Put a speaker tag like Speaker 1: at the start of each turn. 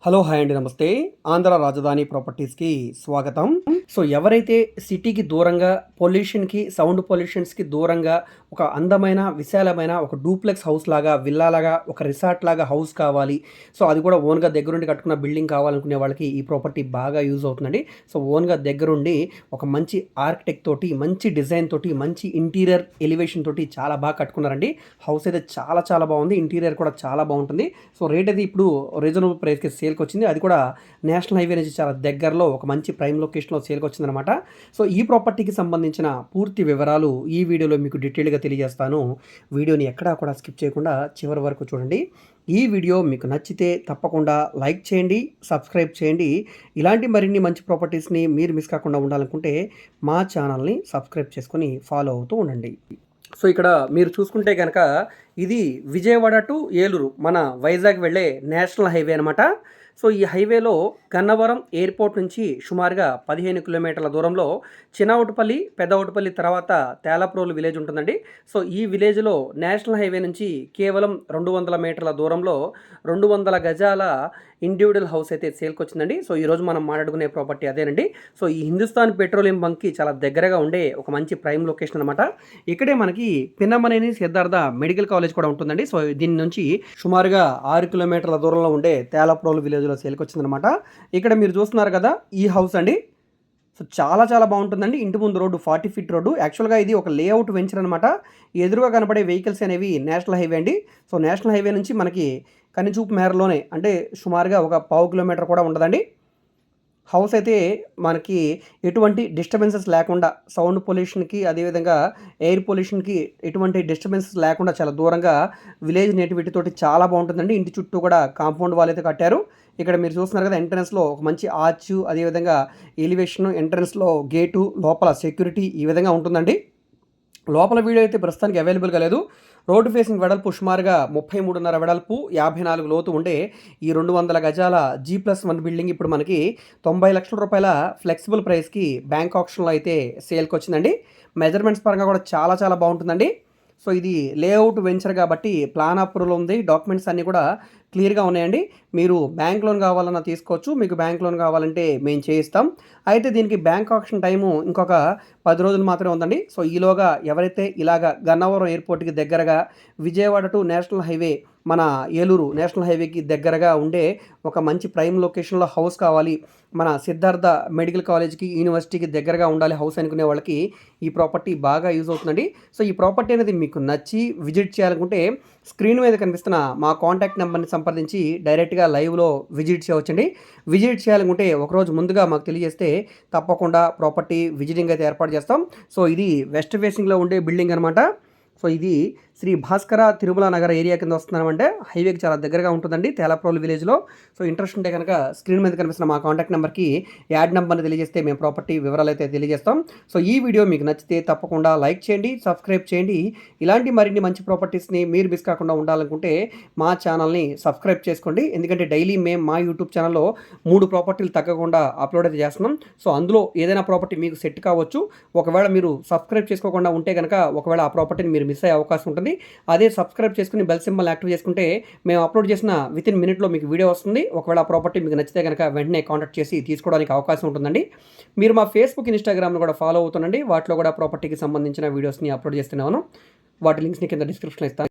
Speaker 1: Hello hi అండి నమస్తే. ఆంధ్ర రాజధాని ప్రాపర్టీస్‌కి స్వాగతం. సో ఎవరైతే సిటీకి దూరంగా పొల్యూషన్‌కి, సౌండ్ పొల్యూషన్స్‌కి దూరంగా ఒక అందమైన, విశాలమైన ఒక డూప్లెక్స్ హౌస్ లాగా, విల్లా లాగా, ఒక రిసార్ట్ లాగా హౌస్ కావాలి. సో అది కూడా ఓన్‌గా దగ్గరుండి కట్టుకున్న బిల్డింగ్ కావాలనుకునే వాళ్ళకి ఈ ప్రాపర్టీ బాగా యూజ్ అవుతుందండి. సో ఓన్‌గా దగ్గరుండి ఒక మంచి ఆర్కిటెక్ట్ తోటి, మంచి డిజైన్ తోటి, మంచి ఇంటీరియర్ ఎలివేషన్ తోటి చాలా బాగా కట్టుకున్నారండి. హౌస్ అయితే చాలా చాలా బాగుంది. ఇంటీరియర్ కూడా చాలా బాగుంటుంది. సో రేట్ అయితే ఇప్పుడు రీజనబుల్ ప్రైస్‌కి సేల్‌కొచ్చింది. అది కూడా నేషనల్ హైవే నుంచి చాలా దగ్గరలో ఒక మంచి ప్రైమ్ లొకేషన్‌లో సేల్‌కొచ్చిందనమాట. సో ఈ ప్రాపర్టీకి సంబంధించిన పూర్తి వివరాలు ఈ వీడియోలో మీకు డీటెయిల్‌గా తెలియజేస్తాను. వీడియోని ఎక్కడా కూడా స్కిప్ చేయకుండా చివరి వరకు చూడండి. ఈ వీడియో మీకు నచ్చితే తప్పకుండా లైక్ చేయండి, సబ్స్క్రైబ్ చేయండి. ఇలాంటి మరిన్ని మంచి ప్రాపర్టీస్‌ని మీరు మిస్ కాకుండా ఉండాలనుకుంటే మా ఛానల్‌ని సబ్స్క్రైబ్ చేసుకొని ఫాలో అవుతూ ఉండండి. సో ఇక్కడ మీరు చూసుకుంటే కనుక ఇది విజయవాడ టు ఏలూరు మన వైజాగ్ వెళ్ళే నేషనల్ హైవే అనమాట. సో ఈ హైవేలో గన్నవరం ఎయిర్పోర్ట్ నుంచి సుమారుగా 15 కిలోమీటర్ల దూరంలో చిన్నవుటపల్లి, పెద్దవుటపల్లి తర్వాత తేలప్రోలు విలేజ్ ఉంటుందండి. సో ఈ విలేజ్లో నేషనల్ హైవే నుంచి కేవలం 200 మీటర్ల దూరంలో 200 గజాల ఇండివిజువల్ హౌస్ అయితే సేల్కొచ్చిందండి. సో ఈరోజు మనం మాట్లాడుకునే ప్రాపర్టీ అదేనండి. సో ఈ హిందుస్థాన్ పెట్రోలియం బంక్కి చాలా దగ్గరగా ఉండే ఒక మంచి ప్రైమ్ లొకేషన్ అనమాట. ఇక్కడే మనకి పిన్నమనేని సిద్ధార్థ మెడికల్ కాలేజ్ కూడా ఉంటుందండి. సో దీని నుంచి సుమారుగా 6 కిలోమీటర్ల దూరంలో ఉండే తేలప్రోలు విలేజ్లో సేల్కొచ్చిందనమాట. ఇక్కడ మీరు చూస్తున్నారు కదా ఈ హౌస్ అండి. సో చాలా చాలా బాగుంటుందండి. ఇంటి ముందు రోడ్డు 40 ఫీట్ రోడ్డు. యాక్చువల్గా ఇది ఒక లేఅవుట్ వెంచర్ అనమాట. ఎదురుగా కనపడే వెహికల్స్ అనేవి నేషనల్ హైవే అండి. సో నేషనల్ హైవే నుంచి మనకి కనిచూపు మేరలోనే అంటే సుమారుగా ఒక పావు కిలోమీటర్ కూడా ఉండదండి. హౌస్ అయితే మనకి ఎటువంటి డిస్టర్బెన్సెస్ లేకుండా సౌండ్ పొల్యూషన్కి అదేవిధంగా ఎయిర్ పొల్యూషన్కి ఎటువంటి డిస్టర్బెన్సెస్ లేకుండా చాలా దూరంగా విలేజ్ నేటివిటీ తోటి చాలా బాగుంటుందండి. ఇంటి చుట్టూ కూడా కాంపౌండ్ వాల్ అయితే కట్టారు. ఇక్కడ మీరు చూస్తున్నారు కదా ఎంట్రన్స్లో ఒక మంచి ఆర్చ్ అదేవిధంగా ఎలివేషన్ ఎంట్రన్స్లో గేటు లోపల సెక్యూరిటీ ఈ విధంగా ఉంటుందండి. లోపల వీడియో అయితే ప్రస్తుతానికి అవైలబుల్గా లేదు. రోడ్డు ఫేసింగ్ వెడల్పు సుమారుగా 33.5 వెడల్పు 54 లోతు ఉండే ఈ 200 గజాల G+1 బిల్డింగ్ ఇప్పుడు మనకి 90 లక్షల రూపాయల ఫ్లెక్సిబుల్ ప్రైస్కి బ్యాంక్ ఆప్షన్లో అయితే సేల్కి వచ్చిందండి. మెజర్మెంట్స్ పరంగా కూడా చాలా చాలా బాగుంటుందండి. సో ఇది లేఅవుట్ వెంచర్ కాబట్టి ప్లాన్ అప్రూవల్ ఉంది. డాక్యుమెంట్స్ అన్నీ కూడా క్లియర్గా ఉన్నాయండి. మీరు బ్యాంక్ లోన్ కావాలన్నా తీసుకోవచ్చు. మీకు బ్యాంక్ లోన్ కావాలంటే మేము చేయిస్తాం. అయితే దీనికి బ్యాంక్ ఆప్షన్ టైము ఇంకొక 10 రోజులు మాత్రమే ఉందండి. సో ఈలోగా ఎవరైతే ఇలాగ గన్నవరం ఎయిర్పోర్ట్కి దగ్గరగా విజయవాడ టు నేషనల్ హైవే మన ఏలూరు నేషనల్ హైవేకి దగ్గరగా ఉండే ఒక మంచి ప్రైమ్ లొకేషన్లో హౌస్ కావాలి, మన సిద్ధార్థ మెడికల్ కాలేజ్కి యూనివర్సిటీకి దగ్గరగా ఉండాలి హౌస్ అనుకునే వాళ్ళకి ఈ ప్రాపర్టీ బాగా యూజ్ అవుతుందండి. సో ఈ ప్రాపర్టీ అనేది మీకు నచ్చి విజిట్ చేయాలనుకుంటే స్క్రీన్ మీద కనిపిస్తున్న మా కాంటాక్ట్ నెంబర్ని సంప్రదించి డైరెక్ట్గా లైవ్లో విజిట్ చేయవచ్చండి. విజిట్ చేయాలనుకుంటే ఒకరోజు ముందుగా మాకు తెలియజేస్తే తప్పకుండా ప్రాపర్టీ విజిటింగ్ అయితే ఏర్పాటు చేస్తాం. సో ఇది వెస్ట్ ఫేసింగ్లో ఉండే బిల్డింగ్ అనమాట. సో ఇది శ్రీ భాస్కర తిరుమల నగర ఏరియా కింద వస్తున్నామంటే హైవేకి చాలా దగ్గరగా ఉంటుందండి తేలప్రోలు విలేజ్లో. సో ఇంట్రెస్ట్ ఉంటే కనుక స్క్రీన్ మీద కనిపిస్తున్న మా కాంటాక్ట్ నెంబర్కి యాడ్ నెంబర్ని తెలియజేస్తే మేము ప్రాపర్టీ వివరాలు అయితే తెలియజేస్తాం. సో ఈ వీడియో మీకు నచ్చితే తప్పకుండా లైక్ చేయండి, సబ్స్క్రైబ్ చేయండి. ఇలాంటి మరిన్ని మంచి ప్రాపర్టీస్ని మీరు మిస్ కాకుండా ఉండాలనుకుంటే మా ఛానల్ని సబ్స్క్రైబ్ చేసుకోండి. ఎందుకంటే డైలీ మేము మా యూట్యూబ్ ఛానల్లో 3 ప్రాపర్టీలు తగ్గకుండా అప్లోడ్ అయితే చేస్తున్నాం. సో అందులో ఏదైనా ప్రాపర్టీ మీకు సెట్ కావచ్చు. ఒకవేళ మీరు సబ్స్క్రైబ్ చేసుకోకుండా ఉంటే కనుక ఒకవేళ ఆ ప్రాపర్టీని మీరు మిస్ అయ్యే అవకాశం ఉంటుంది. అదే సబ్స్క్రైబ్ చేసుకుని బెల్ సింబల్ యాక్టివ్ చేసుకుంటే మేము అప్లోడ్ చేసిన వితిన్ మినిట్లో మీకు వీడియో వస్తుంది. ఒకవేళ ఆ ప్రాపర్టీ మీకు నచ్చితే కనుక వెంటనే కాంటాక్ట్ చేసి తీసుకోవడానికి అవకాశం ఉంటుందండి. మీరు మా ఫేస్బుక్, ఇన్స్టాగ్రామ్లో కూడా ఫాలో అవుతుండండి. వాటిలో కూడా ప్రాపర్టీకి సంబంధించిన వీడియోస్ని అప్లోడ్ చేస్తున్నాను. వాటి లింక్స్ని కింద డిస్క్రిప్షన్లో ఇస్తాను.